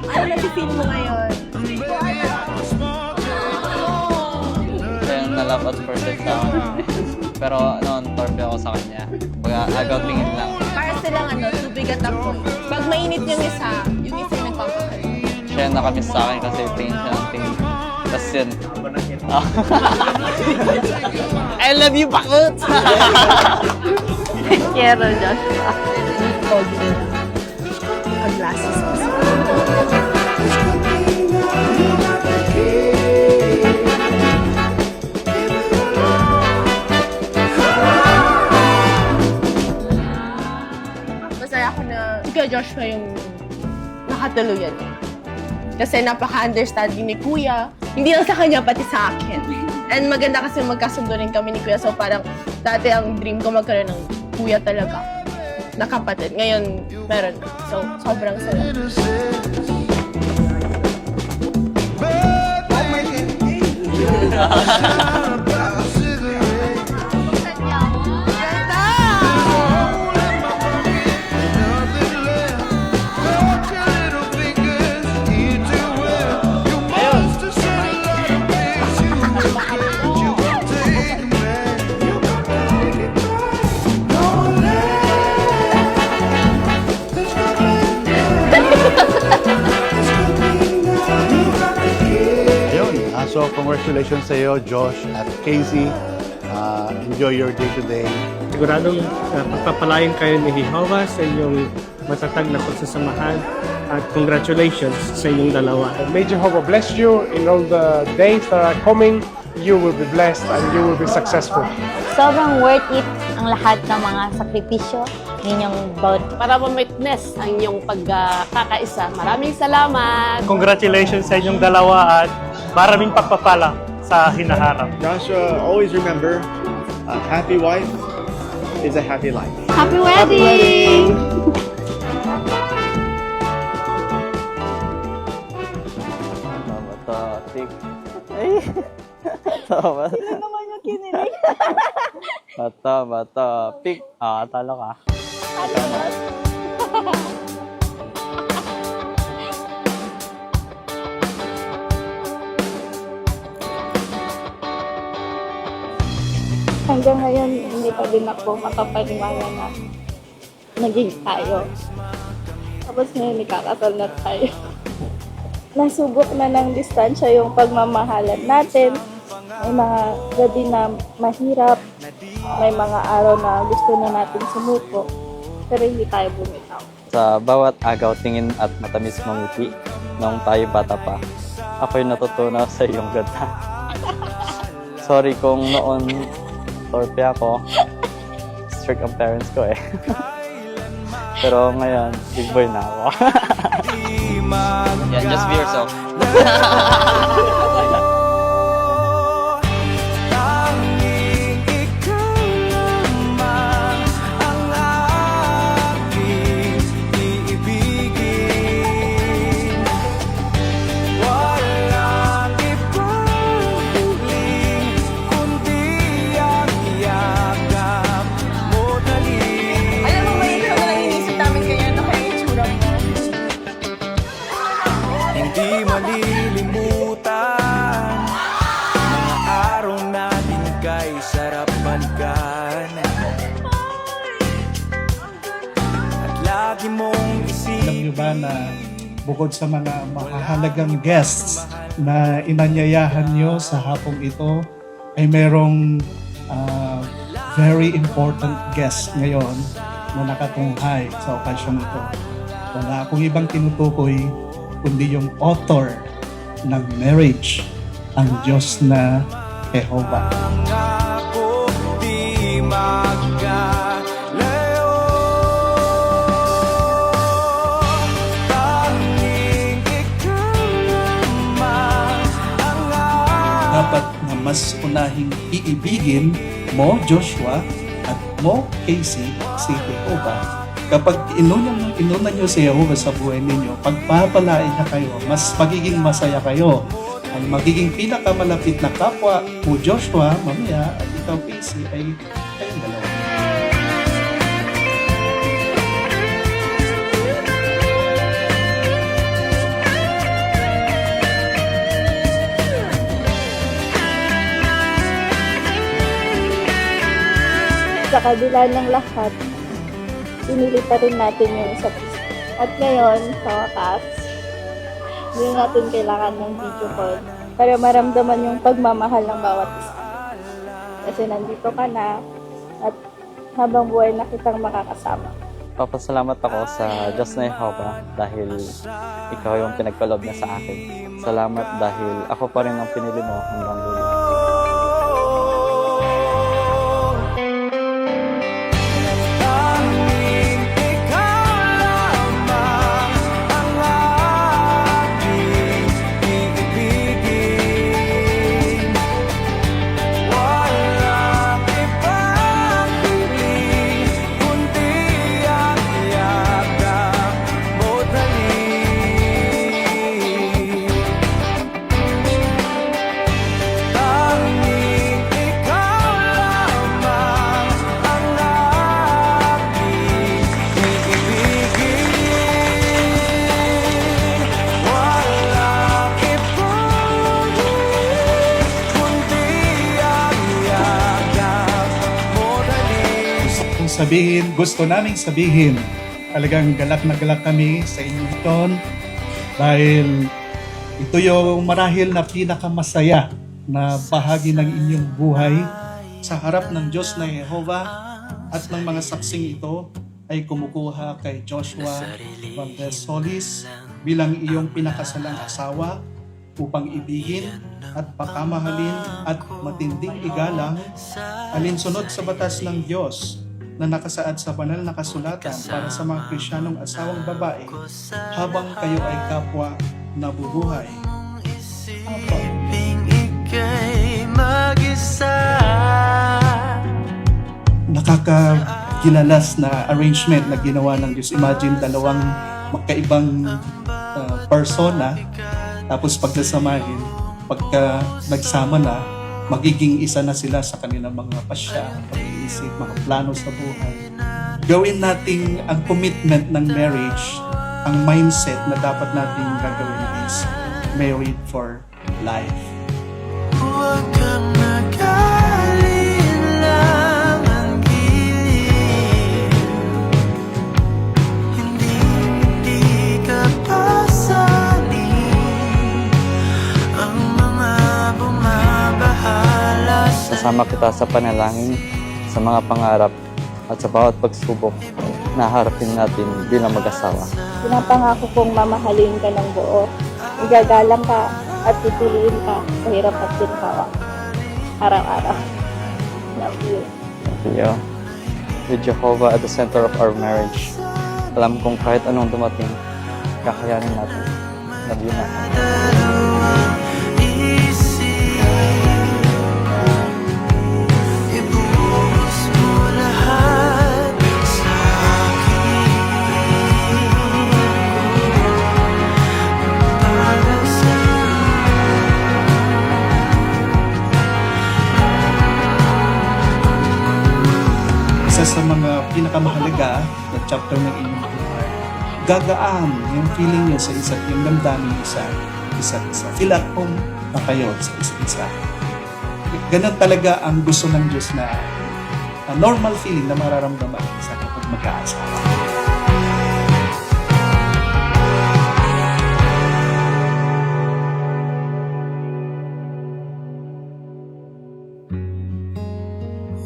Ano na-feel mo ngayon? Siya yung na-love at first sight sa akin. Pero noon, torpe ako sa kanya. Baga, agaw tingin lang. Para silang tubig at apoy. Pag mainit yung isa yung nagpapakal. Siya yung nakamiss sa akin kasi tingin siya ng tingin. Tapos yun. I love you, bakit? Quiero, Joshua. Cold nila. Pag-glasses kasi. Masaya ako na si Kuya Joshua yung nakatuluyan niya. Kasi napaka-understanding ni Kuya. Hindi lang sa kanya, pati sa akin. And maganda kasi magkasundo rin kami ni Kuya. So parang dati ang dream ko magkaroon ng Kuya talaga na kapatid. Ngayon, meron. So, sobrang saya. So, congratulations sa iyo, Josh at Casey. Enjoy your day today. Siguradong pagpapalain kayo ni Jehovah sa inyong matatag na pagsasamahan at congratulations sa inyong dalawa. May Jehovah bless you in all the days that are coming. You will be blessed and you will be successful. Sobrang worth it ang lahat ng mga sakripisyo ninyong bawat. Para ma-witness ang inyong pagkakaisa. Maraming salamat! Congratulations sa inyong dalawa at maraming pagpapala sa hinaharap. Joshua, always remember, a happy wife is a happy life. Happy wedding! Matatik. Ay. Tama. Sino naman yung kinilig? Bata, pik. Talo ka. Hanggang ngayon, hindi pa din ako makapaniwala na naging tayo. Tapos ngayon, ikakasal na tayo. Nasubok na ng distansya yung pagmamahalan natin. May mga gabi na mahirap. May mga araw na gusto na natin sumuko. Pero hindi tayo bumitaw. Sa bawat agaw tingin at matamis mangiti noong tayo bata pa, ako'y natutunaw sa iyong ganda. Sorry kung noon torpe ako. Strict ang parents ko eh. Pero ngayon, big boy na ako. Yeah, just be yourself. Alam mo, may ikaw na inisip namin ganyan na kaya yung tsura mo. Hindi malilimutan mga araw natin kay sarap balikan. At lagi mong isipin. Alam niyo ba na bukod sa mga mahalagang guests na inanyayahan niyo sa hapong ito, ay merong very important guest ngayon na nakatunghay sa okasyong ito. Wala akong ibang tinutukoy kundi yung author ng marriage, ang Diyos na Jehovah. Ako di magkalayo. Tanging ikaw lamang ang Dapat na mas unahing iibigin mo, Joshua, at mo, Casey, si Jehovah. Kapag inunan niyo si Jehovah sa buhay ninyo, pagpapalain niya kayo, mas magiging masaya kayo. Ang magiging pinakamalapit na kapwa mo, Joshua, mamaya, at ikaw, Casey, ay kayong dalawa. sa kabila ng lahat, pinili pa rin natin yung isa't isa. At ngayon, sa wakas, hindi natin kailangan ng video call para maramdaman yung pagmamahal ng bawat isa. Kasi nandito ka na at habang buhay na kitang makakasama. Papasalamat ako sa Diyos na Jehovah dahil ikaw yung pinagkaloob niya sa akin. Salamat dahil ako pa rin ang pinili mo hanggang dulo. Tanging ikaw lamang ang aking iibigin. Walang ibang piling, kundi ang yakap mo dali. Tanging ikaw lamang ang aking iibigin. Walang ibang kundi ang yakap mo dali. Kung gusto naming sabihin, talagang galak na galak kami sa inyo ito dahil ito yung marahil na pinakamasaya na bahagi ng inyong buhay sa harap ng Diyos na Jehovah at ng mga saksing ito ay kumukuha kay Joshua Valdez Solis bilang iyong pinakasalang asawa upang ibigin at pakamahalin at matinding igalang alinsunod sa batas ng Diyos na nakasaad sa banal na kasulatan para sa mga Kristiyanong asawang babae habang kayo ay kapwa nabubuhay. Isiping ika'y mag-isa. Nakakagilalas na arrangement na ginawa ng Diyos. Imagine dalawang magkaibang persona tapos pagkasamahin, pagka nagsama na, magiging isa na sila sa kanilang mga pasya, pag-iisip, mga plano sa buhay. Gawin nating ang commitment ng marriage, ang mindset na dapat nating gagawin is married for life. Huwag kang mag-alinlangan, giliw. Hindi ka pasanin ang mga bumabahala sa Kasama kita sa panalangin, sa mga pangarap, at sa bawat pagsubok na harapin natin bilang mag-asawa. Pinapangako kong mamahalin ka ng buo. Igagalang ka at pipiliin ka sa hirap at ginhawa. Araw-araw. Love you. Thank you. With Jehovah at the center of our marriage, alam kong kahit anong dumating, kakayanin natin. Love you na. dalawang isip. Ibuhos mo lahat sa akin. Para sa Isa sa mga pinakamahalaga na chapter ng inyong buhay, gagaan yung feeling nyo sa isa't yung damdamin nyo sa isa't isa. Feel at home na kayo sa isa't isa. Ganun talaga ang gusto ng Diyos na normal feeling na mararamdaman sa kapag magkaasawa.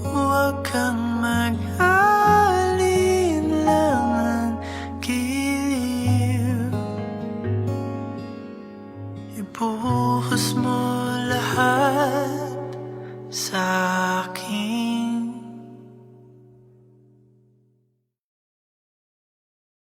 huwag kang mag-alinlangan, giliw. Ibuhos mo